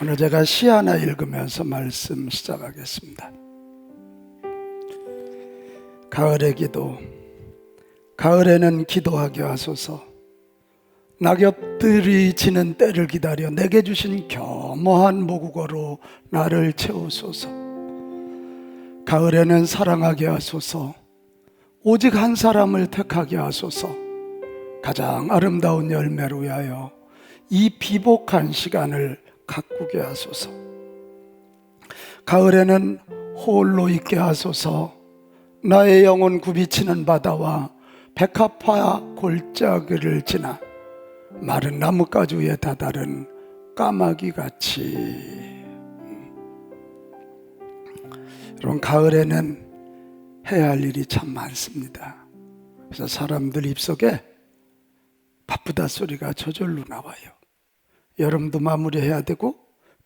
오늘 제가 시 하나 읽으면서 말씀 시작하겠습니다. 가을의 기도. 가을에는 기도하게 하소서. 낙엽들이 지는 때를 기다려 내게 주신 겸허한 모국어로 나를 채우소서. 가을에는 사랑하게 하소서. 오직 한 사람을 택하게 하소서. 가장 아름다운 열매로 위하여 이 비복한 시간을 가꾸게 하소서. 가을에는 홀로 있게 하소서. 나의 영혼 굽이치는 바다와 백합화 골짜기를 지나 마른 나뭇가지 위에 다다른 까마귀같이. 여러분, 가을에는 해야 할 일이 참 많습니다. 그래서 사람들 입속에 바쁘다 소리가 저절로 나와요. 여름도 마무리해야 되고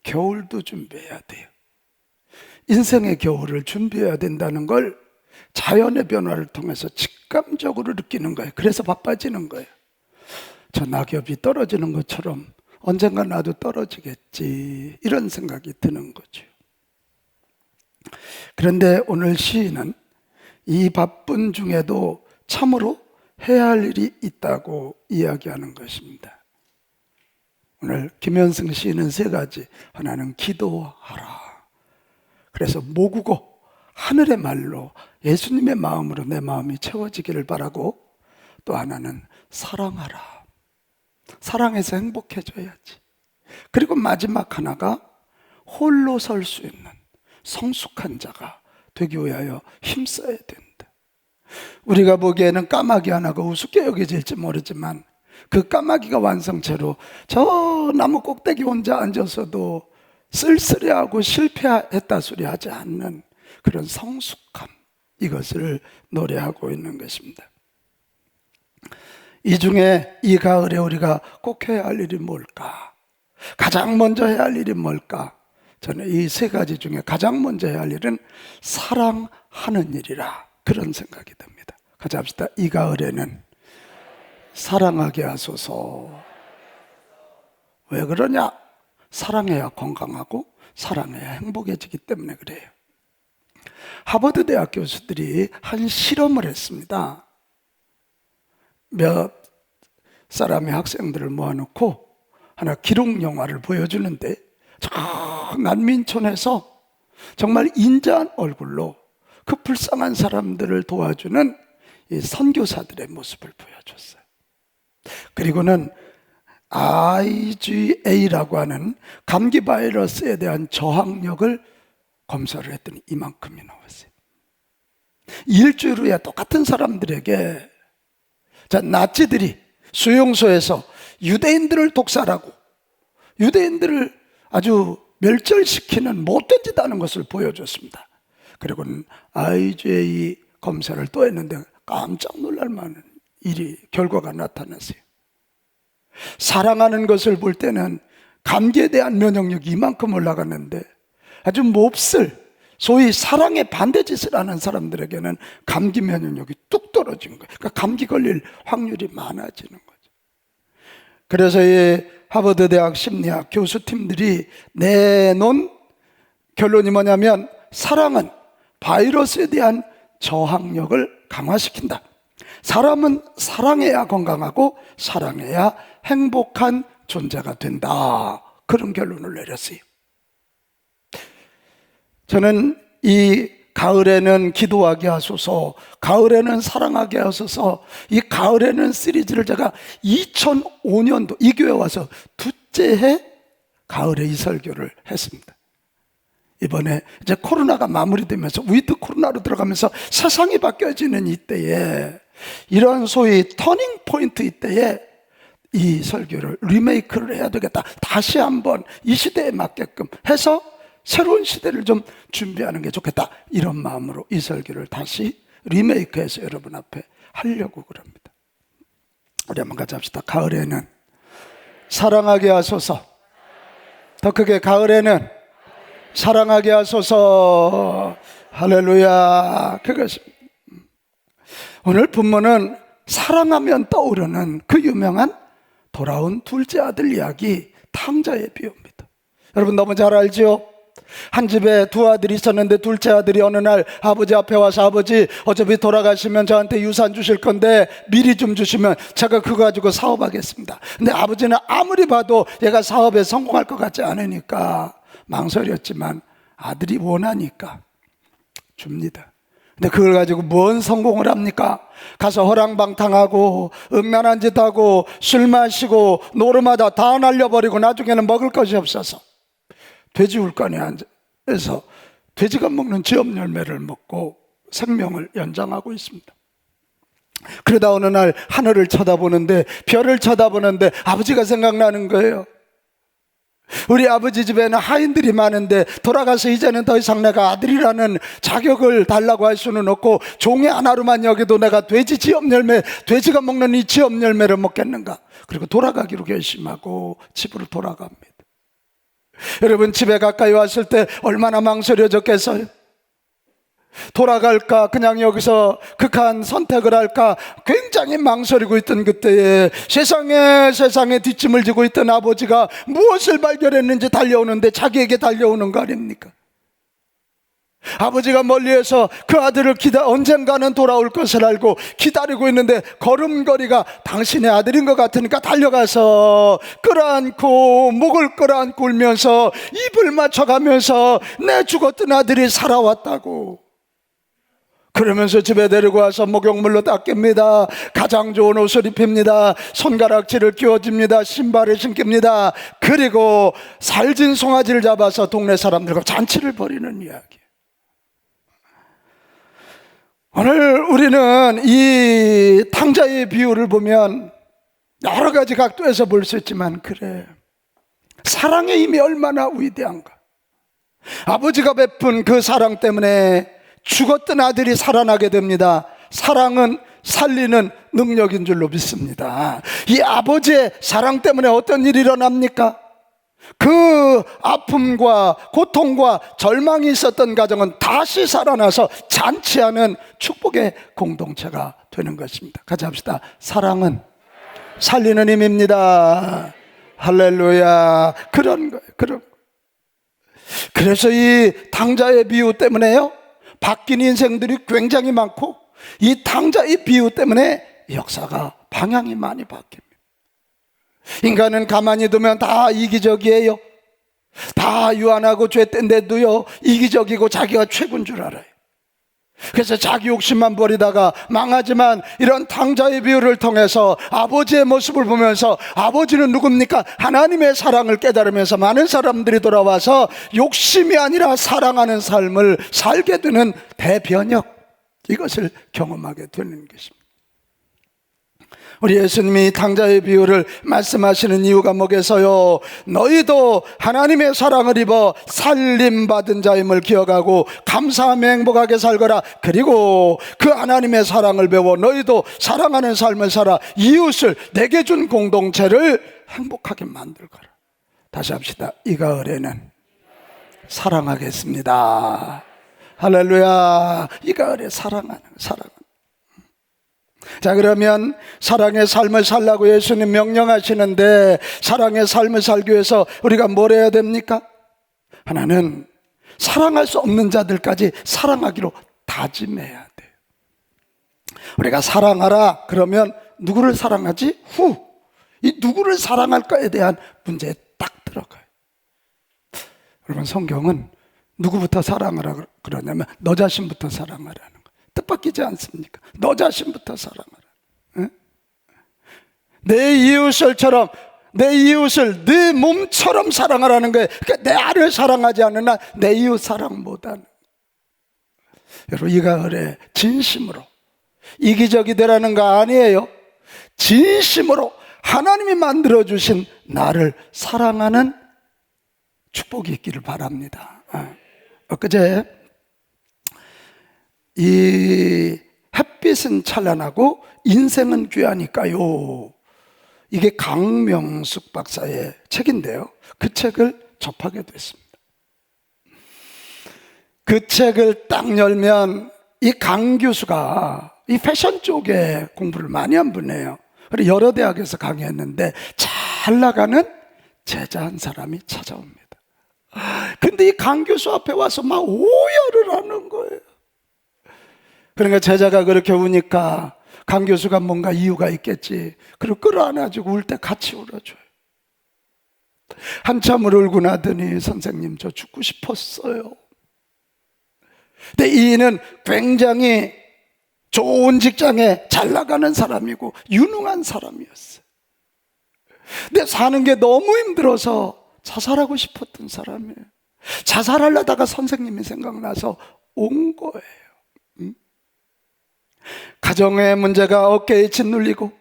겨울도 준비해야 돼요. 인생의 겨울을 준비해야 된다는 걸 자연의 변화를 통해서 직감적으로 느끼는 거예요. 그래서 바빠지는 거예요. 저 낙엽이 떨어지는 것처럼 언젠가 나도 떨어지겠지, 이런 생각이 드는 거죠. 그런데 오늘 시인은 이 바쁜 중에도 참으로 해야 할 일이 있다고 이야기하는 것입니다. 오늘 김현승 시인은 세 가지. 하나는 기도하라. 그래서 모국어, 하늘의 말로 예수님의 마음으로 내 마음이 채워지기를 바라고, 또 하나는 사랑하라. 사랑해서 행복해져야지. 그리고 마지막 하나가 홀로 설 수 있는 성숙한 자가 되기 위하여 힘써야 된다. 우리가 보기에는 까마귀 하나가 우습게 여겨질지 모르지만 그 까마귀가 완성체로 저 나무 꼭대기 혼자 앉아서도 쓸쓸해하고 실패했다 소리 하지 않는 그런 성숙함, 이것을 노래하고 있는 것입니다. 이 중에 이 가을에 우리가 꼭 해야 할 일이 뭘까? 가장 먼저 해야 할 일이 뭘까? 저는 이 세 가지 중에 가장 먼저 해야 할 일은 사랑하는 일이라, 그런 생각이 듭니다. 같이 합시다. 이 가을에는 사랑하게 하소서. 왜 그러냐? 사랑해야 건강하고 사랑해야 행복해지기 때문에 그래요. 하버드 대학 교수들이 한 실험을 했습니다. 몇 사람의 학생들을 모아놓고 하나 기록 영화를 보여주는데, 저 난민촌에서 정말 인자한 얼굴로 그 불쌍한 사람들을 도와주는 이 선교사들의 모습을 보여줬어요. 그리고는 IgA라고 하는 감기 바이러스에 대한 저항력을 검사를 했더니 이만큼이 나왔어요. 일주일 후에 똑같은 사람들에게, 자, 나치들이 수용소에서 유대인들을 독살하고 유대인들을 아주 멸절시키는 못된 짓 하는 것을 보여줬습니다. 그리고는 IgA 검사를 또 했는데 깜짝 놀랄 만한 결과가 나타났어요. 사랑하는 것을 볼 때는 감기에 대한 면역력이 이만큼 올라갔는데, 아주 몹쓸 소위 사랑의 반대짓을 하는 사람들에게는 감기 면역력이 뚝 떨어진 거예요. 그러니까 감기 걸릴 확률이 많아지는 거죠. 그래서 이 하버드 대학 심리학 교수팀들이 내놓은 결론이 뭐냐면, 사랑은 바이러스에 대한 저항력을 강화시킨다. 사람은 사랑해야 건강하고 사랑해야 행복한 존재가 된다. 그런 결론을 내렸어요. 저는 이 가을에는 기도하게 하소서, 가을에는 사랑하게 하소서, 이 가을에는 시리즈를 제가 2005년도 이 교회 와서 둘째 해 가을에 이 설교를 했습니다. 이번에 이제 코로나가 마무리되면서 위드 코로나로 들어가면서 세상이 바뀌어지는 이때에, 이런 소위 터닝 포인트 이때에 이 설교를 리메이크를 해야 되겠다. 다시 한번 이 시대에 맞게끔 해서 새로운 시대를 좀 준비하는 게 좋겠다, 이런 마음으로 이 설교를 다시 리메이크해서 여러분 앞에 하려고 그럽니다. 우리 한번 같이 합시다. 가을에는 사랑하게 하소서. 더 크게, 가을에는 사랑하게 하소서. 할렐루야. 그것입니다. 오늘 본문은 사랑하면 떠오르는 그 유명한 돌아온 둘째 아들 이야기, 탕자의 비유입니다. 여러분 너무 잘 알지요? 한 집에 두 아들이 있었는데 둘째 아들이 어느 날 아버지 앞에 와서 아버지 어차피 돌아가시면 저한테 유산 주실 건데 미리 좀 주시면 제가 그거 가지고 사업하겠습니다. 근데 아버지는 아무리 봐도 얘가 사업에 성공할 것 같지 않으니까 망설였지만 아들이 원하니까 줍니다. 근데 그걸 가지고 뭔 성공을 합니까? 가서 허랑방탕하고 음란한 짓 하고 술 마시고 노름하다 다 날려버리고 나중에는 먹을 것이 없어서 돼지 울간에 앉아서 돼지가 먹는 지업 열매를 먹고 생명을 연장하고 있습니다. 그러다 어느 날 하늘을 쳐다보는데 별을 쳐다보는데 아버지가 생각나는 거예요. 우리 아버지 집에는 하인들이 많은데 돌아가서 이제는 더 이상 내가 아들이라는 자격을 달라고 할 수는 없고 종의 하나로만 여기도 내가 돼지 지업 열매, 돼지가 먹는 이 지업 열매를 먹겠는가. 그리고 돌아가기로 결심하고 집으로 돌아갑니다. 여러분 집에 가까이 왔을 때 얼마나 망설여졌겠어요? 돌아갈까 그냥 여기서 극한 선택을 할까 굉장히 망설이고 있던 그때에 세상에 뒷짐을 지고 있던 아버지가 무엇을 발견했는지 달려오는데 자기에게 달려오는 거 아닙니까? 아버지가 멀리에서 그 아들을 언젠가는 돌아올 것을 알고 기다리고 있는데 걸음걸이가 당신의 아들인 것 같으니까 달려가서 끌어안고 목을 끌어안고 울면서 입을 맞춰가면서 내 죽었던 아들이 살아왔다고 그러면서 집에 데리고 와서 목욕물로 닦입니다. 가장 좋은 옷을 입힙니다. 손가락질을 끼워줍니다. 신발을 신깁니다. 그리고 살진 송아지를 잡아서 동네 사람들과 잔치를 벌이는 이야기. 오늘 우리는 이 탕자의 비유를 보면 여러 가지 각도에서 볼 수 있지만 그래 사랑의 힘이 얼마나 위대한가. 아버지가 베푼 그 사랑 때문에 죽었던 아들이 살아나게 됩니다. 사랑은 살리는 능력인 줄로 믿습니다. 이 아버지의 사랑 때문에 어떤 일이 일어납니까? 그 아픔과 고통과 절망이 있었던 가정은 다시 살아나서 잔치하는 축복의 공동체가 되는 것입니다. 같이 합시다. 사랑은 살리는 힘입니다. 할렐루야. 그런 거예요. 그래서 이 탕자의 비유 때문에요 바뀐 인생들이 굉장히 많고 이 탕자의 비유 때문에 역사가 방향이 많이 바뀝니다. 인간은 가만히 두면 다 이기적이에요. 다 유한하고 죄된데도요 이기적이고 자기가 최고인 줄 알아요. 그래서 자기 욕심만 버리다가 망하지만 이런 탕자의 비유를 통해서 아버지의 모습을 보면서 아버지는 누굽니까? 하나님의 사랑을 깨달으면서 많은 사람들이 돌아와서 욕심이 아니라 사랑하는 삶을 살게 되는 대변혁, 이것을 경험하게 되는 것입니다. 우리 예수님이 탕자의 비유를 말씀하시는 이유가 뭐겠어요? 너희도 하나님의 사랑을 입어 살림받은 자임을 기억하고 감사하며 행복하게 살거라. 그리고 그 하나님의 사랑을 배워 너희도 사랑하는 삶을 살아 이웃을 내게 준 공동체를 행복하게 만들거라. 다시 합시다. 이 가을에는 사랑하겠습니다. 할렐루야. 이 가을에 사랑하는 사랑. 자, 그러면 사랑의 삶을 살라고 예수님 명령하시는데 사랑의 삶을 살기 위해서 우리가 뭘 해야 됩니까? 하나는 사랑할 수 없는 자들까지 사랑하기로 다짐해야 돼요. 우리가 사랑하라 그러면 누구를 사랑하지? 이 누구를 사랑할까에 대한 문제에 딱 들어가요. 여러분 성경은 누구부터 사랑하라 그러냐면 너 자신부터 사랑하라는 거예요. 뜻밖이지 않습니까? 너 자신부터 사랑하라. 응? 내 이웃을처럼 내 이웃을 네 몸처럼 사랑하라는 거예요. 그러니까 내 아를 사랑하지 않는 한 내 이웃 사랑 못하는. 여러분 이 가을에 진심으로 이기적이 되라는 거 아니에요. 진심으로 하나님이 만들어주신 나를 사랑하는 축복이 있기를 바랍니다. 엊그제 이 햇빛은 찬란하고 인생은 귀하니까요, 이게 강명숙 박사의 책인데요, 그 책을 접하게 됐습니다. 그 책을 딱 열면 이 강 교수가 이 패션 쪽에 공부를 많이 한 분이에요. 그리고 여러 대학에서 강의했는데 잘 나가는 제자 한 사람이 찾아옵니다. 근데 이 강 교수 앞에 와서 막 오열을 하는 거예요. 그러니까 제자가 그렇게 우니까 강 교수가 뭔가 이유가 있겠지. 그리고 끌어안아주고 울 때 같이 울어줘요. 한참을 울고 나더니 선생님 저 죽고 싶었어요. 근데 이는 굉장히 좋은 직장에 잘 나가는 사람이고 유능한 사람이었어요. 근데 사는 게 너무 힘들어서 자살하고 싶었던 사람이에요. 자살하려다가 선생님이 생각나서 온 거예요. 가정의 문제가 어깨에 짓눌리고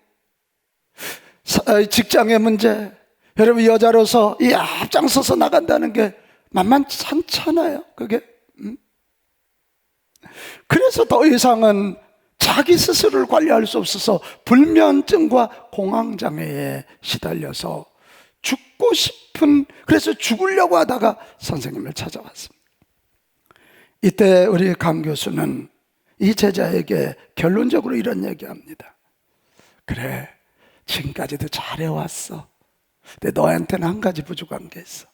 직장의 문제, 여러분 여자로서 이 앞장서서 나간다는 게 만만치 않잖아요. 그게 그래서 더 이상은 자기 스스로를 관리할 수 없어서 불면증과 공황장애에 시달려서 죽고 싶은, 그래서 죽으려고 하다가 선생님을 찾아왔습니다. 이때 우리 강 교수는 이 제자에게 결론적으로 이런 얘기합니다. 그래, 지금까지도 잘해왔어. 근데 너한테는 한 가지 부족한 게 있어.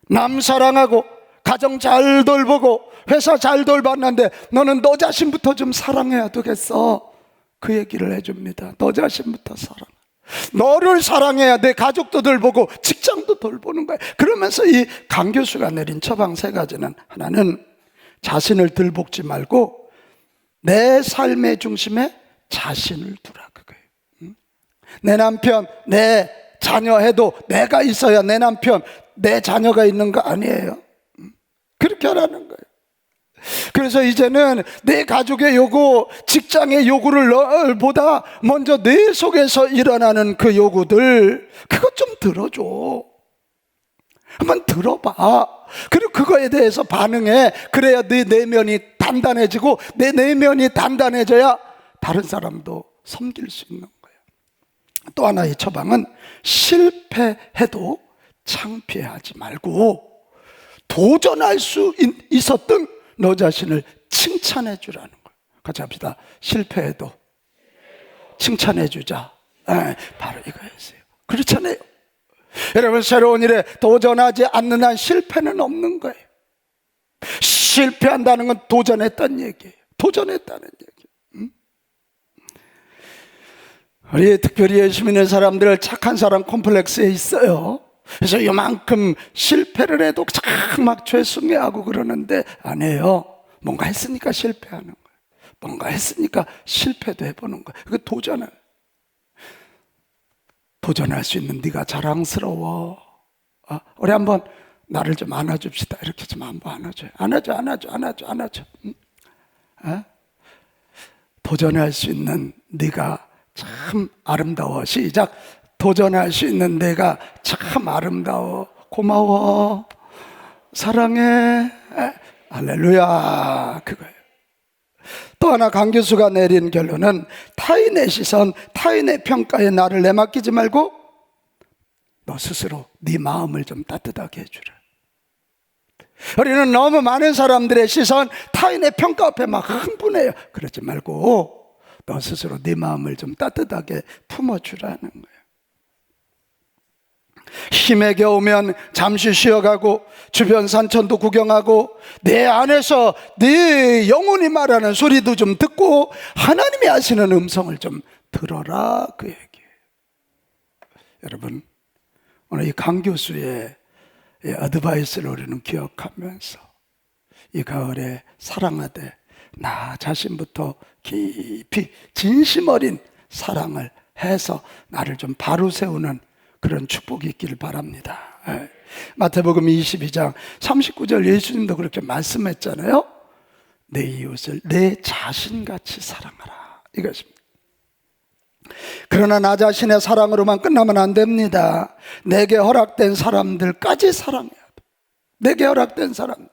남 사랑하고 가정 잘 돌보고 회사 잘 돌봤는데 너는 너 자신부터 좀 사랑해야 되겠어. 그 얘기를 해줍니다. 너 자신부터 사랑. 너를 사랑해야 내 가족도 돌보고 직장도 돌보는 거야. 그러면서 이 강 교수가 내린 처방 3가지는, 하나는 자신을 들볶지 말고 내 삶의 중심에 자신을 두라, 그거예요. 내 남편, 내 자녀 해도 내가 있어야 내 남편, 내 자녀가 있는 거 아니에요. 그렇게 하라는 거예요. 그래서 이제는 내 가족의 요구, 직장의 요구를 보다 먼저 내 속에서 일어나는 그 요구들, 그것 좀 들어줘. 한번 들어봐. 그리고 그거에 대해서 반응해. 그래야 내 내면이 단단해지고, 내 내면이 단단해져야 다른 사람도 섬길 수 있는 거예요. 또 하나의 처방은 실패해도 창피하지 말고 도전할 수 있었던 너 자신을 칭찬해 주라는 거예요. 같이 합시다. 실패해도 칭찬해 주자. 바로 이거였어요. 그렇잖아요. 여러분, 새로운 일에 도전하지 않는 한 실패는 없는 거예요. 실패한다는 건 도전했다는 얘기예요. 도전했다는 얘기예요. 우리 특별히 예수 믿는 사람들 착한 사람 콤플렉스에 있어요. 그래서 요만큼 실패를 해도 막 죄송해하고 그러는데 아니에요. 뭔가 했으니까 실패하는 거예요. 뭔가 했으니까 실패도 해보는 거예요. 그 도전할 수 있는 네가 자랑스러워. 우리 한번 나를 좀 안아줍시다. 이렇게 좀 한번 안아줘. 도전할 수 있는 네가 참 아름다워. 시작. 도전할 수 있는 내가 참 아름다워. 고마워. 사랑해. 할렐루야. 그거예요. 또 하나 강 교수가 내린 결론은 타인의 시선, 타인의 평가에 나를 내맡기지 말고 너 스스로 네 마음을 좀 따뜻하게 해주라. 우리는 너무 많은 사람들의 시선, 타인의 평가 앞에 막 흥분해요. 그러지 말고 너 스스로 네 마음을 좀 따뜻하게 품어주라는 거예요. 힘에 겨우면 잠시 쉬어가고 주변 산천도 구경하고 내 안에서 네 영혼이 말하는 소리도 좀 듣고 하나님이 하시는 음성을 좀 들어라, 그 얘기예요. 여러분, 오늘 이 강 교수의 어드바이스를 우리는 기억하면서 이 가을에 사랑하되 나 자신부터 깊이 진심 어린 사랑을 해서 나를 좀 바로 세우는 그런 축복이 있기를 바랍니다. 마태복음 22장 39절 예수님도 그렇게 말씀했잖아요. 내 이웃을 내 자신같이 사랑하라, 이것입니다. 그러나 나 자신의 사랑으로만 끝나면 안 됩니다. 내게 허락된 사람들까지 사랑해야 돼. 내게 허락된 사람들.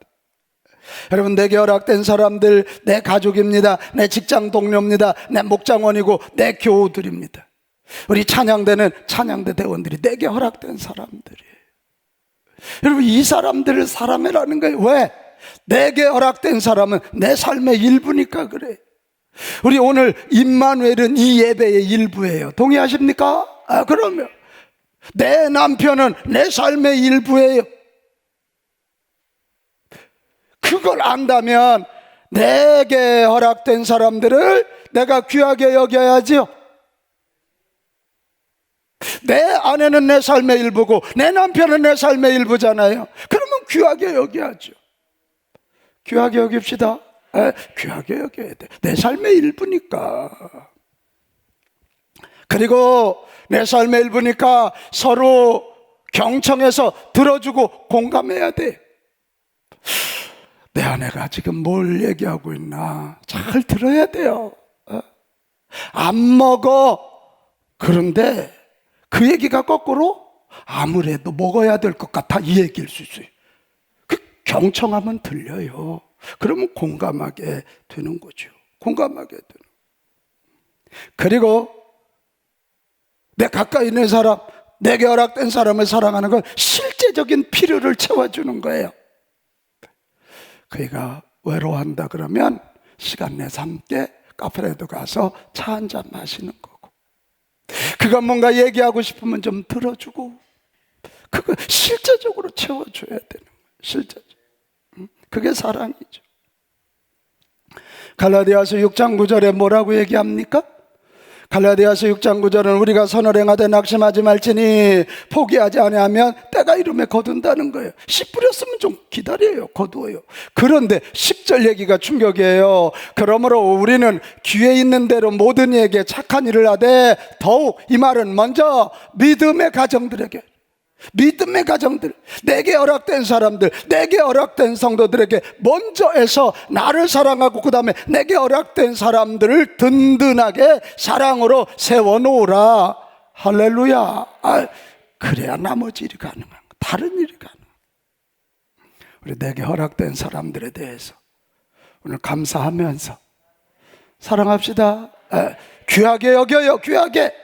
여러분, 내게 허락된 사람들, 내 가족입니다. 내 직장 동료입니다. 내 목장원이고 내 교우들입니다. 우리 찬양대는 찬양대 대원들이 내게 허락된 사람들이에요. 여러분, 이 사람들을 사랑해라는 거예요. 왜? 내게 허락된 사람은 내 삶의 일부니까 그래. 우리 오늘 임마누엘은 이 예배의 일부예요. 동의하십니까? 그러면 내 남편은 내 삶의 일부예요. 그걸 안다면 내게 허락된 사람들을 내가 귀하게 여겨야지요. 내 아내는 내 삶의 일부고 내 남편은 내 삶의 일부잖아요. 그러면 귀하게 여겨야죠. 귀하게 여깁시다. 귀하게 여겨야 돼. 내 삶의 일부니까. 그리고 내 삶의 일부니까 서로 경청해서 들어주고 공감해야 돼. 내 아내가 지금 뭘 얘기하고 있나 잘 들어야 돼요. 안 먹어. 그런데 그 얘기가 거꾸로 아무래도 먹어야 될 것 같아, 이 얘기일 수 있어요. 그 경청하면 들려요. 그러면 공감하게 되는 거죠. 공감하게 되는. 그리고 내 가까이 있는 사람, 내게 허락된 사람을 사랑하는 건 실제적인 필요를 채워주는 거예요. 그이가 외로워한다 그러면 시간 내서 함께 카페라도 가서 차 한잔 마시는 거고, 그가 뭔가 얘기하고 싶으면 좀 들어주고, 그거 실제적으로 채워줘야 되는 거예요. 실제적으로. 그게 사랑이죠. 갈라디아서 6장 9절에 뭐라고 얘기합니까? 갈라디아서 6장 9절은 우리가 선을 행하되 낙심하지 말지니 포기하지 아니하면 때가 이름에 거둔다는 거예요. 씨 뿌렸으면 좀 기다려요. 거두어요. 그런데 10절 얘기가 충격이에요. 그러므로 우리는 기회 있는 대로 모든 이에게 착한 일을 하되, 더욱 이 말은 먼저 믿음의 가정들에게, 믿음의 가정들, 내게 허락된 사람들, 내게 허락된 성도들에게 먼저 해서 나를 사랑하고 그 다음에 내게 허락된 사람들을 든든하게 사랑으로 세워놓으라. 할렐루야. 그래야 나머지 일이 가능한 거야. 다른 일이 가능한 거야. 우리 내게 허락된 사람들에 대해서 오늘 감사하면서 사랑합시다. 귀하게 여겨요. 귀하게.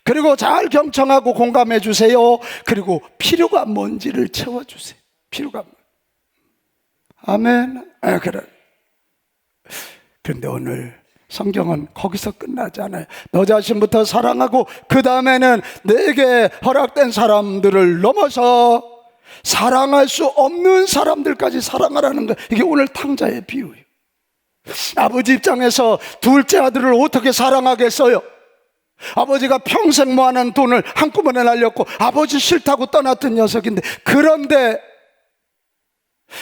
그리고 잘 경청하고 공감해 주세요. 그리고 필요가 뭔지를 채워주세요. 필요가 뭔지. 아멘. 그래. 그런데 오늘 성경은 거기서 끝나지 않아요. 너 자신부터 사랑하고 그 다음에는 내게 허락된 사람들을 넘어서 사랑할 수 없는 사람들까지 사랑하라는 거예요. 이게 오늘 탕자의 비유예요. 아버지 입장에서 둘째 아들을 어떻게 사랑하겠어요? 아버지가 평생 모아놓은 돈을 한꺼번에 날렸고 아버지 싫다고 떠났던 녀석인데, 그런데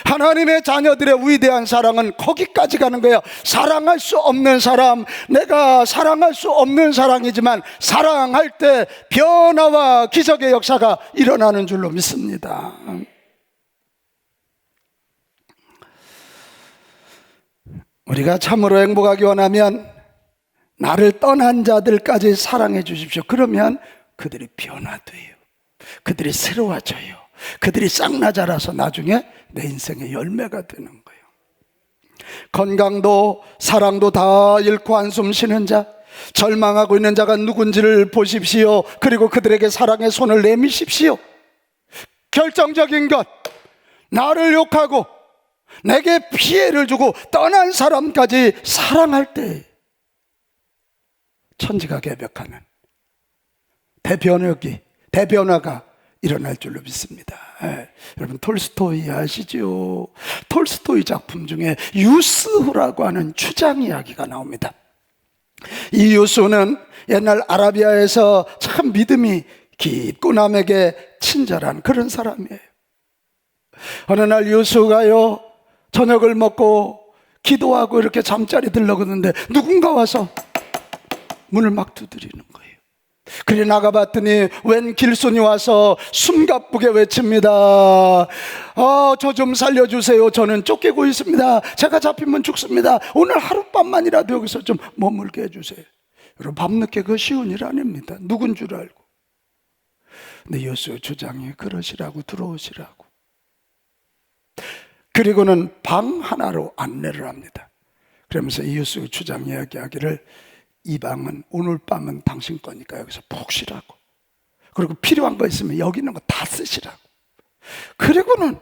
하나님의 자녀들의 위대한 사랑은 거기까지 가는 거예요. 사랑할 수 없는 사람, 내가 사랑할 수 없는 사랑이지만 사랑할 때 변화와 기적의 역사가 일어나는 줄로 믿습니다. 우리가 참으로 행복하기 원하면 나를 떠난 자들까지 사랑해 주십시오. 그러면 그들이 변화돼요. 그들이 새로워져요. 그들이 싹나 자라서 나중에 내 인생의 열매가 되는 거예요. 건강도 사랑도 다 잃고 한숨 쉬는 자, 절망하고 있는 자가 누군지를 보십시오. 그리고 그들에게 사랑의 손을 내미십시오. 결정적인 것, 나를 욕하고 내게 피해를 주고 떠난 사람까지 사랑할 때 천지가 개벽하는 대변화가 일어날 줄로 믿습니다. 여러분 톨스토이 아시죠? 톨스토이 작품 중에 유스후라고 하는 추장 이야기가 나옵니다. 이 유스후는 옛날 아라비아에서 참 믿음이 깊고 남에게 친절한 그런 사람이에요. 어느 날 유스후가요, 저녁을 먹고 기도하고 이렇게 잠자리 들러가는데 누군가 와서 문을 막 두드리는 거예요. 그래 나가봤더니 웬 길손이 와서 숨가쁘게 외칩니다. 저 좀 살려주세요. 저는 쫓기고 있습니다. 제가 잡히면 죽습니다. 오늘 하룻밤만이라도 여기서 좀 머물게 해주세요. 여러분 밤늦게 그 쉬운 일 아닙니다. 누군 줄 알고. 근데 여수 주장이 그러시라고 들어오시라고. 그리고는 방 하나로 안내를 합니다. 그러면서 이유수 주장 이야기하기를, 이 방은 오늘 밤은 당신 거니까 여기서 푹 쉬라고, 그리고 필요한 거 있으면 여기 있는 거 다 쓰시라고. 그리고는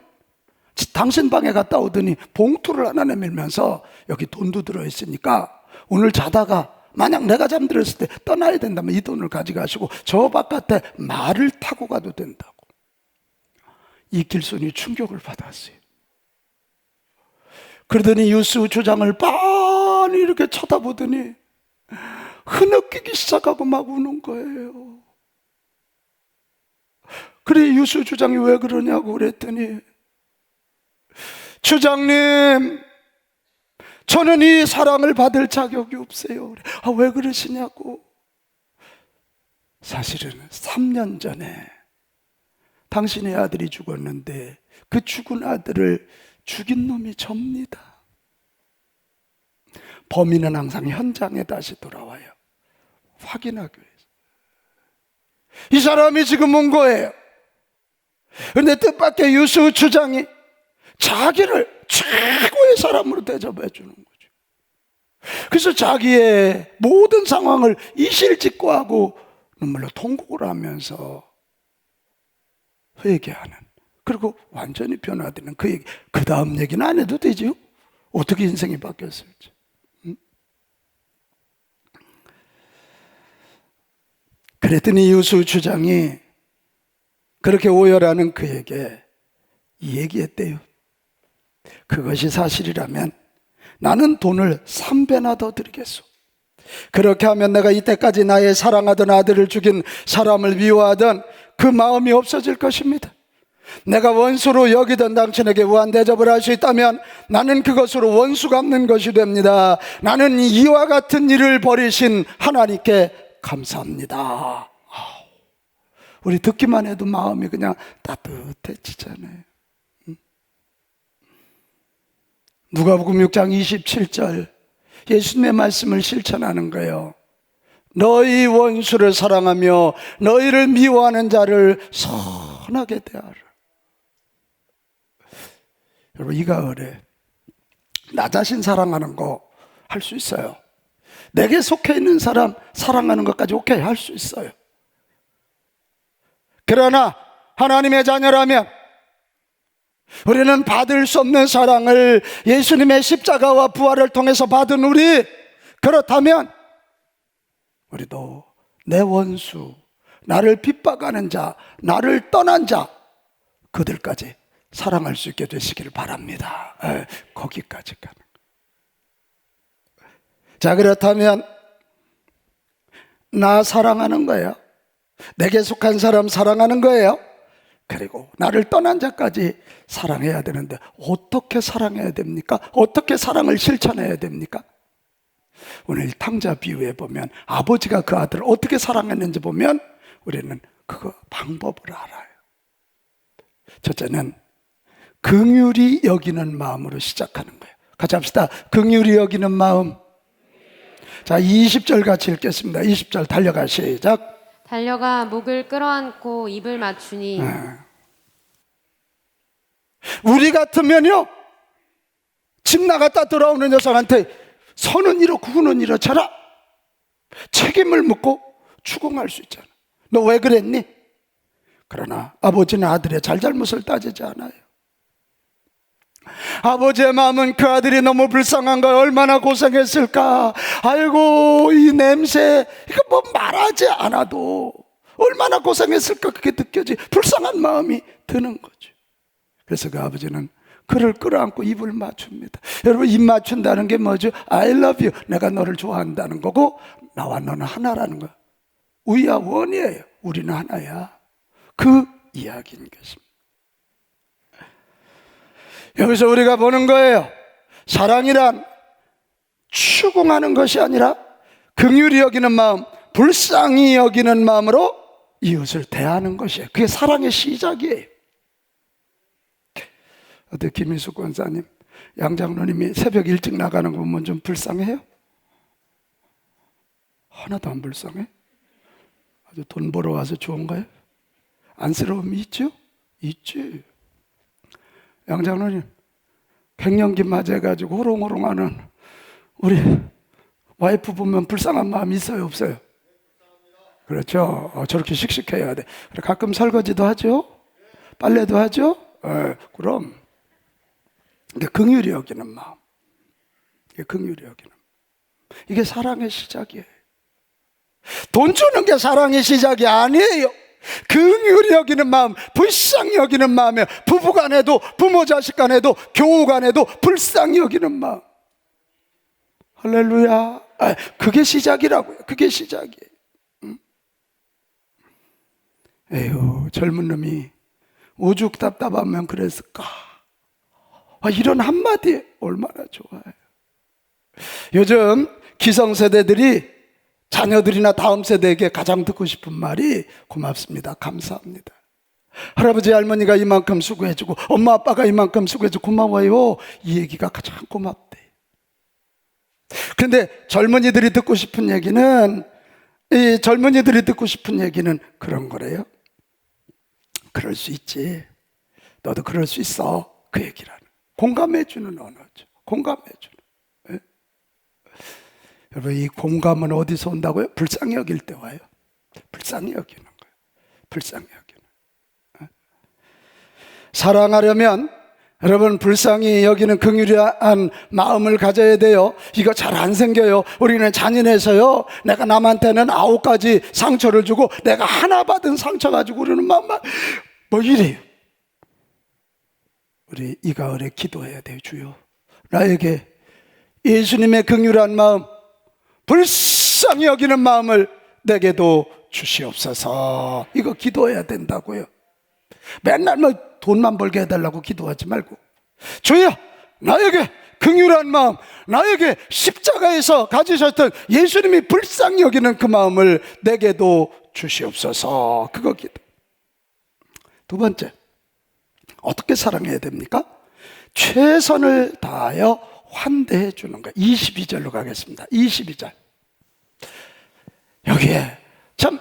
당신 방에 갔다 오더니 봉투를 하나 내밀면서 여기 돈도 들어있으니까 오늘 자다가 만약 내가 잠들었을 때 떠나야 된다면 이 돈을 가져가시고 저 바깥에 말을 타고 가도 된다고. 이 길손이 충격을 받았어요. 그러더니 유수 주장을 빤히 이렇게 쳐다보더니 흐느끼기 시작하고 막 우는 거예요. 그래, 유수 주장이 왜 그러냐고 그랬더니, 주장님, 저는 이 사랑을 받을 자격이 없어요. 아, 왜 그러시냐고. 사실은 3년 전에 당신의 아들이 죽었는데 그 죽은 아들을 죽인 놈이 접니다. 범인은 항상 현장에 다시 돌아와요. 확인하기 위해서. 이 사람이 지금 온 거예요. 그런데 뜻밖의 유수 주장이 자기를 최고의 사람으로 대접해 주는 거죠. 그래서 자기의 모든 상황을 이실직고하고 눈물로 통곡을 하면서 회개하는, 그리고 완전히 변화되는 그 얘기. 그 다음 얘기는 안 해도 되죠. 어떻게 인생이 바뀌었을지. 그랬더니 유수 주장이 그렇게 오열하는 그에게 이 얘기했대요. 그것이 사실이라면 나는 돈을 3배나 더 드리겠소. 그렇게 하면 내가 이때까지 나의 사랑하던 아들을 죽인 사람을 미워하던 그 마음이 없어질 것입니다. 내가 원수로 여기던 당신에게 우한 대접을 할 수 있다면 나는 그것으로 원수 갚는 것이 됩니다. 나는 이와 같은 일을 벌이신 하나님께 감사합니다. 우리 듣기만 해도 마음이 그냥 따뜻해지잖아요. 누가복음 6장 27절, 예수님의 말씀을 실천하는 거예요. 너희 원수를 사랑하며 너희를 미워하는 자를 선하게 대하라. 여러분, 이 가을에 나 자신 사랑하는 거 할 수 있어요. 내게 속해 있는 사람 사랑하는 것까지 오케이, 할 수 있어요. 그러나 하나님의 자녀라면 우리는 받을 수 없는 사랑을 예수님의 십자가와 부활을 통해서 받은 우리, 그렇다면 우리도 내 원수, 나를 핍박하는 자, 나를 떠난 자, 그들까지 사랑할 수 있게 되시길 바랍니다. 거기까지 가는. 자, 그렇다면 나 사랑하는 거예요. 내게 속한 사람 사랑하는 거예요. 그리고 나를 떠난 자까지 사랑해야 되는데 어떻게 사랑해야 됩니까? 어떻게 사랑을 실천해야 됩니까? 오늘 탕자 비유에 보면 아버지가 그 아들을 어떻게 사랑했는지 보면 우리는 그 방법을 알아요. 첫째는 긍휼히 여기는 마음으로 시작하는 거예요. 같이 합시다. 긍휼히 여기는 마음. 자, 20절 같이 읽겠습니다. 20절 달려가 시작. 달려가 목을 끌어안고 입을 맞추니. 우리 같으면요, 집 나갔다 돌아오는 여성한테 선은 이렇고 후는 이렇잖아, 책임을 묻고 추궁할 수 있잖아. 너 왜 그랬니? 그러나 아버지는 아들의 잘잘못을 따지지 않아요. 아버지의 마음은 그 아들이 너무 불쌍한 걸, 얼마나 고생했을까, 아이고 이 냄새, 이거 뭐 말하지 않아도 얼마나 고생했을까, 그게 느껴지, 불쌍한 마음이 드는 거죠. 그래서 그 아버지는 그를 끌어안고 입을 맞춥니다. 여러분, 입 맞춘다는 게 뭐죠? I love you, 내가 너를 좋아한다는 거고 나와 너는 하나라는 거야. We are one이에요. 우리는 하나야. 그 이야기인 것입니다. 여기서 우리가 보는 거예요. 사랑이란 추궁하는 것이 아니라 긍휼히 여기는 마음, 불쌍히 여기는 마음으로 이웃을 대하는 것이에요. 그게 사랑의 시작이에요. 어때, 김인숙 권사님, 양 장로님이 새벽 일찍 나가는 거 보면 좀 불쌍해요? 하나도 안 불쌍해? 아주 돈 벌어 와서 좋은 거예요? 안쓰러움이 있죠? 있지. 양 장로님, 갱년기 맞아가지고 호롱호롱하는 우리 와이프 보면 불쌍한 마음 있어요, 없어요? 그렇죠. 저렇게 씩씩해야 돼. 가끔 설거지도 하죠? 빨래도 하죠? 그럼. 근데 긍휼히 여기는 마음, 이게 긍휼히 여기는. 이게 사랑의 시작이에요. 돈 주는 게 사랑의 시작이 아니에요. 긍휼히 여기는 마음, 불쌍히 여기는 마음에 부부 간에도 부모 자식 간에도 교우 간에도 불쌍히 여기는 마음. 할렐루야. 그게 시작이라고요. 그게 시작이에요. 에휴, 젊은 놈이 오죽 답답하면 그랬을까. 이런 한마디 얼마나 좋아요. 요즘 기성세대들이 자녀들이나 다음 세대에게 가장 듣고 싶은 말이 고맙습니다, 감사합니다. 할아버지 할머니가 이만큼 수고해주고 엄마 아빠가 이만큼 수고해주고 고마워요, 이 얘기가 가장 고맙대. 그런데 젊은이들이 듣고 싶은 얘기는 그런 거래요. 그럴 수 있지, 너도 그럴 수 있어, 그 얘기라는, 공감해주는 언어죠. 공감해주는. 네? 여러분, 이 공감은 어디서 온다고요? 불쌍히 여길 때 와요. 불쌍히 여기는 거예요. 불쌍히 여기는. 네? 사랑하려면 여러분, 불쌍히 여기는 긍휼한 마음을 가져야 돼요. 이거 잘 안 생겨요. 우리는 잔인해서요, 내가 남한테는 9가지 상처를 주고 내가 하나 받은 상처 가지고 그러는 마음만 뭐 이래요. 우리 이 가을에 기도해야 돼요. 주여, 나에게 예수님의 긍휼한 마음, 불쌍히 여기는 마음을 내게도 주시옵소서. 이거 기도해야 된다고요. 맨날 뭐 돈만 벌게 해달라고 기도하지 말고, 주여, 나에게 긍휼한 마음, 나에게 십자가에서 가지셨던 예수님이 불쌍히 여기는 그 마음을 내게도 주시옵소서. 그거 기도. 두 번째, 어떻게 사랑해야 됩니까? 최선을 다하여 환대해 주는 거예요. 22절로 가겠습니다. 22절. 여기에 참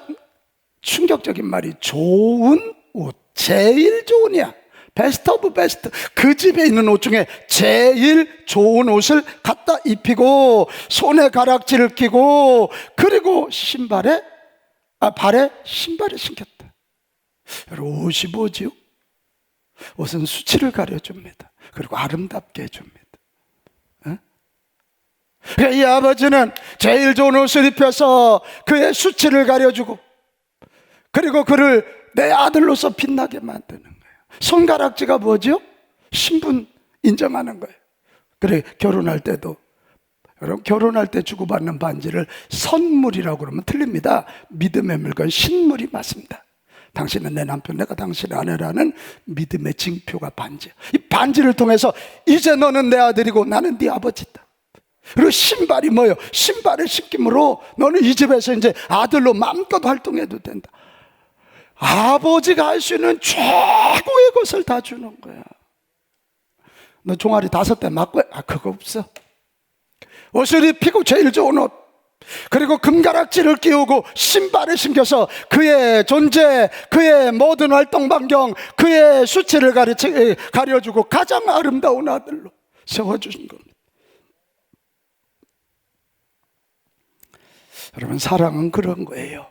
충격적인 말이, 좋은 옷, 제일 좋은 이야, 베스트 오브 베스트, 그 집에 있는 옷 중에 제일 좋은 옷을 갖다 입히고 손에 가락지를 끼고, 그리고 발에 신발을 신겼다. 여러분, 옷이 뭐지요? 옷은 수치를 가려줍니다. 그리고 아름답게 해줍니다. 이 아버지는 제일 좋은 옷을 입혀서 그의 수치를 가려주고, 그리고 그를 내 아들로서 빛나게 만드는 거예요. 손가락지가 뭐죠? 신분 인정하는 거예요. 그래, 결혼할 때도, 여러분, 결혼할 때 주고받는 반지를 선물이라고 그러면 틀립니다. 믿음의 물건 신물이 맞습니다. 당신은 내 남편, 내가 당신의 아내라는 믿음의 징표가 반지야. 이 반지를 통해서 이제 너는 내 아들이고 나는 네 아버지다. 그리고 신발이 뭐예요? 신발을 신김으로 너는 이 집에서 이제 아들로 마음껏 활동해도 된다. 아버지가 할 수 있는 최고의 것을 다 주는 거야. 너 종아리 5대 맞고 해? 그거 없어. 옷을 입히고 제일 좋은 옷, 그리고 금가락지를 끼우고 신발을 신겨서 그의 존재, 그의 모든 활동 반경, 그의 수치를 가려주고 가장 아름다운 아들로 세워주신 겁니다. 여러분, 사랑은 그런 거예요.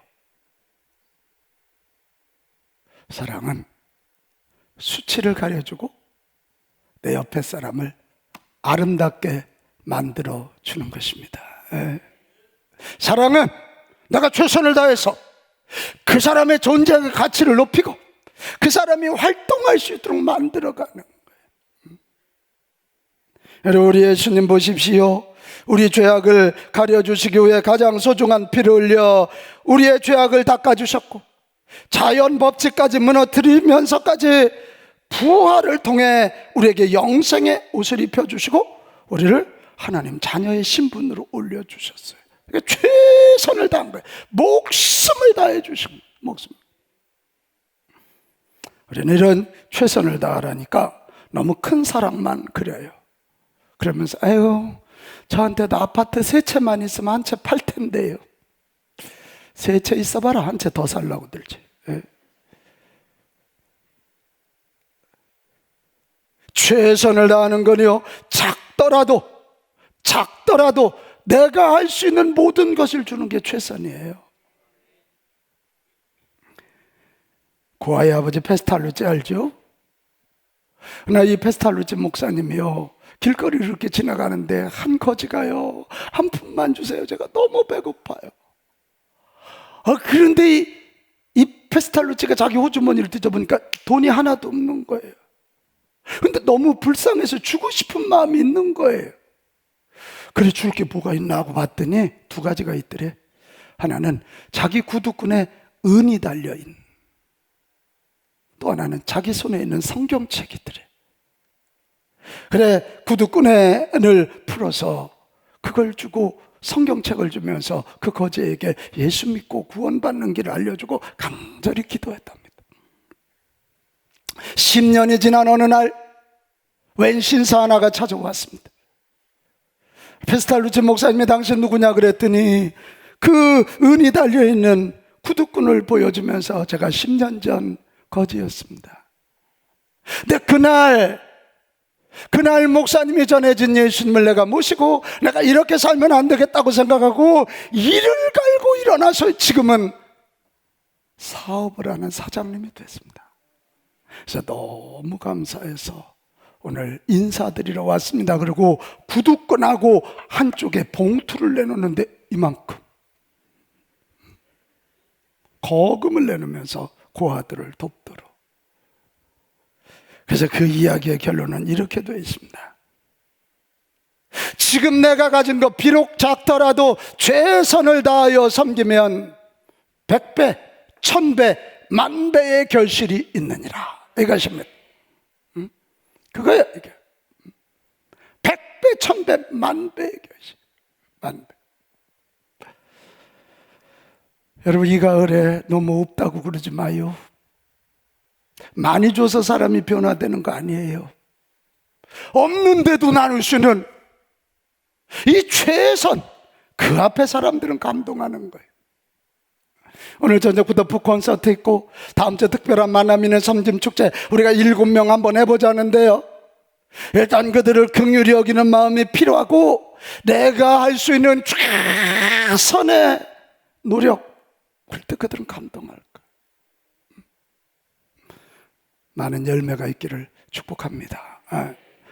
사랑은 수치를 가려주고 내 옆에 사람을 아름답게 만들어 주는 것입니다. 사랑은 내가 최선을 다해서 그 사람의 존재의 가치를 높이고 그 사람이 활동할 수 있도록 만들어가는 거예요. 여러분, 우리 예수님 보십시오. 우리 죄악을 가려주시기 위해 가장 소중한 피를 흘려 우리의 죄악을 닦아주셨고, 자연 법칙까지 무너뜨리면서까지 부활을 통해 우리에게 영생의 옷을 입혀주시고 우리를 하나님 자녀의 신분으로 올려주셨어요. 그러니까 최선을 다한 거예요. 목숨을 다해 주신 목숨. 우리는 이런 최선을 다하라니까 너무 큰 사랑만 그려요. 그러면서 아유, 저한테도 아파트 3채만 있으면 한 채 팔 텐데요. 3채 있어봐라, 한 채 더 살라고 들지. 최선을 다하는 거요, 작더라도 내가 할 수 있는 모든 것을 주는 게 최선이에요. 고아의 아버지 페스탈루치 알죠? 나 이 페스탈루치 목사님이요, 길거리를 이렇게 지나가는데 한 거지가요, 한 푼만 주세요, 제가 너무 배고파요. 그런데 이 페스탈루치가 자기 호주머니를 뒤져보니까 돈이 하나도 없는 거예요. 근데 너무 불쌍해서 주고 싶은 마음이 있는 거예요. 그래, 줄 게 뭐가 있나 하고 봤더니 두 가지가 있더래. 하나는 자기 구두끈에 은이 달려있는, 또 하나는 자기 손에 있는 성경책이더래. 그래, 구두끈에 은을 풀어서 그걸 주고 성경책을 주면서 그 거지에게 예수 믿고 구원받는 길을 알려주고 간절히 기도했답니다. 10년이 지난 어느 날 웬 신사 하나가 찾아왔습니다. 페스탈루치 목사님이 당신 누구냐 그랬더니 그 은이 달려있는 구두끈을 보여주면서 제가 10년 전 거지였습니다. 근데 그날 목사님이 전해진 예수님을 내가 모시고 내가 이렇게 살면 안 되겠다고 생각하고 일을 갈고 일어나서 지금은 사업을 하는 사장님이 됐습니다. 그래서 너무 감사해서 오늘 인사드리러 왔습니다. 그리고 구두끈하고 한쪽에 봉투를 내놓는데 이만큼 거금을 내놓으면서 그 아들을 돕도록. 그래서 그 이야기의 결론은 이렇게 되어 있습니다. 지금 내가 가진 것 비록 작더라도 최선을 다하여 섬기면 100배, 1000배, 10,000배의 결실이 있느니라. 이것입니다. 그거야 이게. 100배, 1000배, 10,000배의 결실. 10,000배. 여러분, 이 가을에 너무 없다고 그러지 마요. 많이 줘서 사람이 변화되는 거 아니에요. 없는데도 나누시는 이 최선, 그 앞에 사람들은 감동하는 거예요. 오늘 저녁부터 북콘서트 있고 다음 주 특별한 만남 있는 섬김축제 우리가 7명 한번 해보자는데요, 일단 그들을 긍휼히 여기는 마음이 필요하고 내가 할 수 있는 최선의 노력, 그때 그들은 감동할 거예요. 많은 열매가 있기를 축복합니다.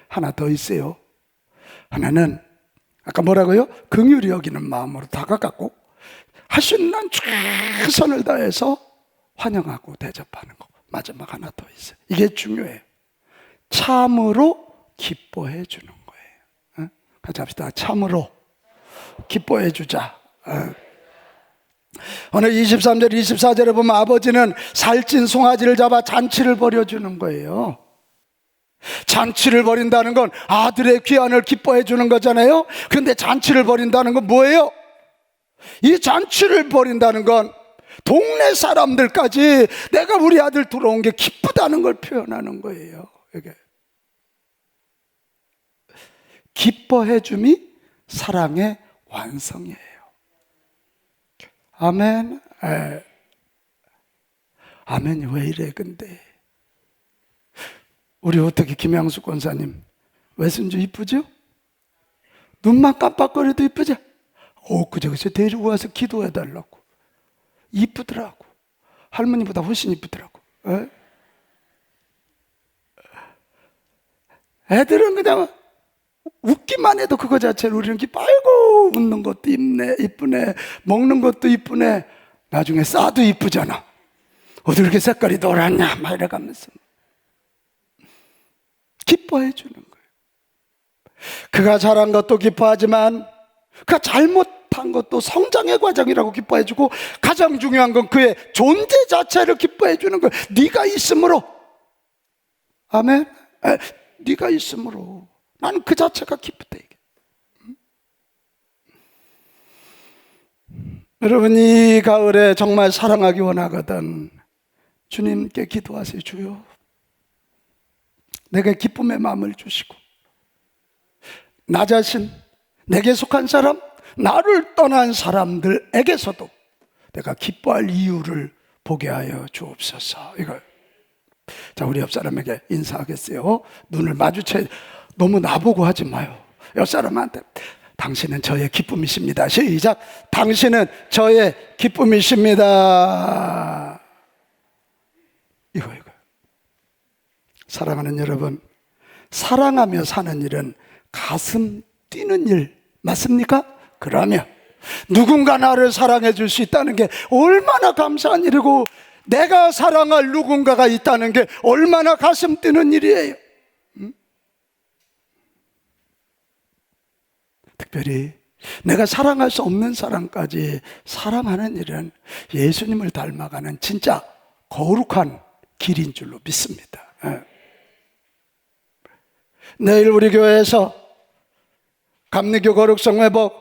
하나 더 있어요. 하나는 아까 뭐라고요? 긍휼히 여기는 마음으로 다가가고 할 수 있는 최선을 다해서 환영하고 대접하는 거. 마지막 하나 더 있어요. 이게 중요해요. 참으로 기뻐해 주는 거예요. 같이 합시다. 참으로 기뻐해 주자. 오늘 23절 24절에 보면 아버지는 살찐 송아지를 잡아 잔치를 벌여주는 거예요. 잔치를 벌인다는 건 아들의 귀환을 기뻐해 주는 거잖아요. 그런데 잔치를 벌인다는 건 뭐예요? 이 잔치를 벌인다는 건 동네 사람들까지 내가 우리 아들 돌아온 게 기쁘다는 걸 표현하는 거예요. 이게 기뻐해 줌이 사랑의 완성이에요. 아멘. 아멘이 왜 이래? 근데 우리 어떻게 김양수 권사님 외손주 이쁘죠? 눈만 깜빡거려도 이쁘죠? 그저께서 데리고 와서 기도해달라고. 이쁘더라고. 할머니보다 훨씬 이쁘더라고. 애들은 그냥 웃기만 해도 그거 자체로 우리는 아이고 웃는 것도 이쁘네, 먹는 것도 이쁘네, 나중에 싸도 이쁘잖아. 어디 이렇게 색깔이 노랗냐 막 이래가면서 기뻐해 주는 거예요. 그가 잘한 것도 기뻐하지만 그가 잘못한 것도 성장의 과정이라고 기뻐해 주고, 가장 중요한 건 그의 존재 자체를 기뻐해 주는 거예요. 네가 있으므로, 아멘. 네가 있으므로 나는 그 자체가 기쁘다. 이게. 여러분, 이 가을에 정말 사랑하기 원하거든 주님께 기도하세요. 주여, 내게 기쁨의 마음을 주시고 나 자신, 내게 속한 사람, 나를 떠난 사람들에게서도 내가 기뻐할 이유를 보게 하여 주옵소서. 이걸. 자, 우리 옆 사람에게 인사하겠어요. 눈을 마주쳐. 너무 나보고 하지 마요. 옆 사람한테 당신은 저의 기쁨이십니다. 시작. 당신은 저의 기쁨이십니다. 이거. 사랑하는 여러분, 사랑하며 사는 일은 가슴 뛰는 일 맞습니까? 그러면 누군가 나를 사랑해 줄 수 있다는 게 얼마나 감사한 일이고, 내가 사랑할 누군가가 있다는 게 얼마나 가슴 뛰는 일이에요. 특별히 내가 사랑할 수 없는 사람까지 사랑하는 일은 예수님을 닮아가는 진짜 거룩한 길인 줄로 믿습니다. 내일 우리 교회에서 감리교 거룩성 회복,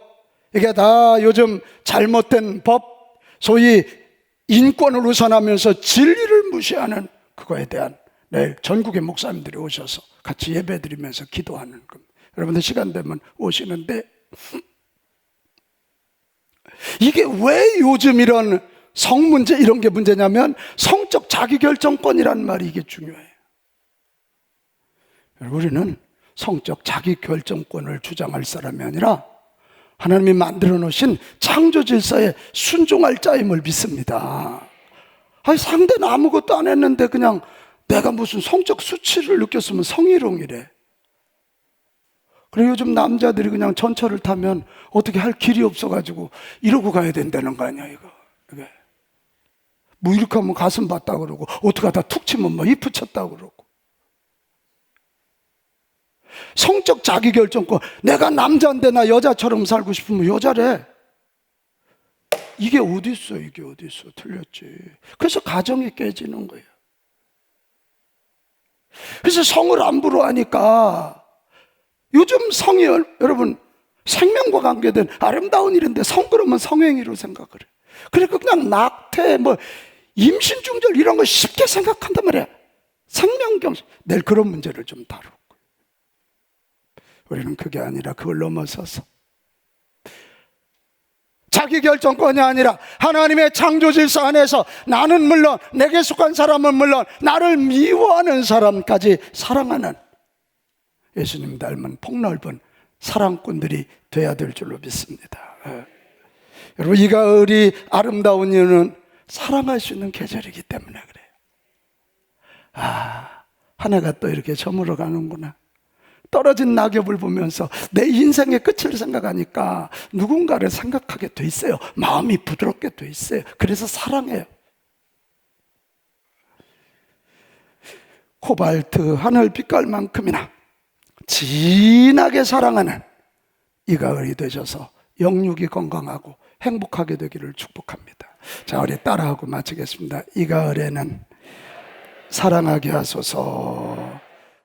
이게 다 요즘 잘못된 법, 소위 인권을 우선하면서 진리를 무시하는 그거에 대한 내일 전국의 목사님들이 오셔서 같이 예배드리면서 기도하는 겁니다. 여러분들 시간 되면 오시는데, 이게 왜 요즘 이런 성 문제, 이런 게 문제냐면 성적 자기결정권이라는 말이 이게 중요해요. 우리는 성적 자기결정권을 주장할 사람이 아니라 하나님이 만들어 놓으신 창조 질서에 순종할 자임을 믿습니다. 아니, 상대는 아무것도 안 했는데 그냥 내가 무슨 성적 수치를 느꼈으면 성희롱이래. 그리고 요즘 남자들이 그냥 전철을 타면 어떻게 할 길이 없어가지고 이러고 가야 된다는 거 아니야, 이거. 이게. 뭐 이렇게 하면 가슴 봤다 그러고, 어떻게 하다 툭 치면 뭐 이 붙였다 그러고. 성적 자기결정권, 내가 남자인데 나 여자처럼 살고 싶으면 여자래. 이게 어디 있어, 이게 어디 있어. 틀렸지. 그래서 가정이 깨지는 거예요. 그래서 성을 안부로 하니까 요즘 성이, 여러분, 생명과 관계된 아름다운 일인데 성 그러면 성행위로 생각을 해. 그러니까 그냥 낙태, 뭐 임신 중절 이런 거 쉽게 생각한단 말이야. 생명경신. 내일 그런 문제를 좀 다루고, 우리는 그게 아니라 그걸 넘어서서 자기결정권이 아니라 하나님의 창조 질서 안에서 나는 물론, 내게 속한 사람은 물론, 나를 미워하는 사람까지 사랑하는 예수님 닮은 폭넓은 사랑꾼들이 돼야 될 줄로 믿습니다. 여러분, 이 가을이 아름다운 이유는 사랑할 수 있는 계절이기 때문에 그래요. 한 해가 또 이렇게 저물어 가는구나. 떨어진 낙엽을 보면서 내 인생의 끝을 생각하니까 누군가를 생각하게 돼 있어요. 마음이 부드럽게 돼 있어요. 그래서 사랑해요. 코발트 하늘 빛깔만큼이나 진하게 사랑하는 이 가을이 되셔서 영육이 건강하고 행복하게 되기를 축복합니다. 자, 우리 따라하고 마치겠습니다. 이 가을에는 사랑하게 하소서.